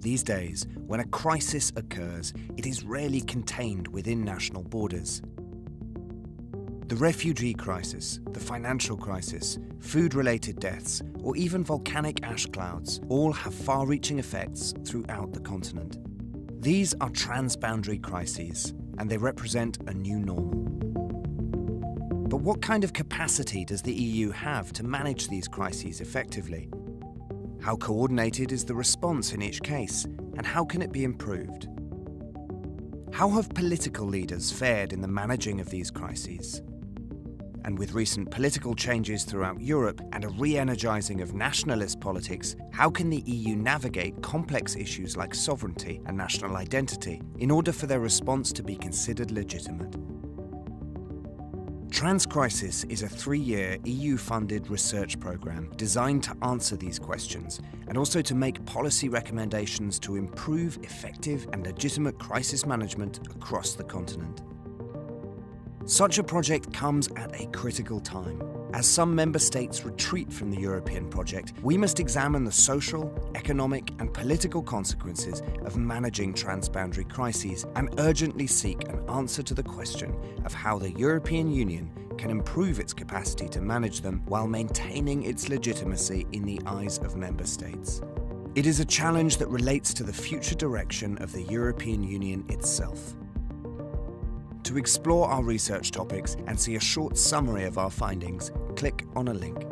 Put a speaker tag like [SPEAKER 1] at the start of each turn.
[SPEAKER 1] These days, when a crisis occurs, it is rarely contained within national borders. The refugee crisis, the financial crisis, food-related deaths, or even volcanic ash clouds all have far-reaching effects throughout the continent. These are transboundary crises, and they represent a new normal. But what kind of capacity does the EU have to manage these crises effectively? How coordinated is the response in each case, and how can it be improved? How have political leaders fared in the managing of these crises? And with recent political changes throughout Europe and a re-energizing of nationalist politics, how can the EU navigate complex issues like sovereignty and national identity in order for their response to be considered legitimate? TransCrisis is a 3-year EU-funded research program designed to answer these questions and also to make policy recommendations to improve effective and legitimate crisis management across the continent. Such a project comes at a critical time. As some member states retreat from the European project, we must examine the social, economic and political consequences of managing transboundary crises and urgently seek an answer to the question of how the European Union can improve its capacity to manage them while maintaining its legitimacy in the eyes of member states. It is a challenge that relates to the future direction of the European Union itself. To explore our research topics and see a short summary of our findings, click on a link.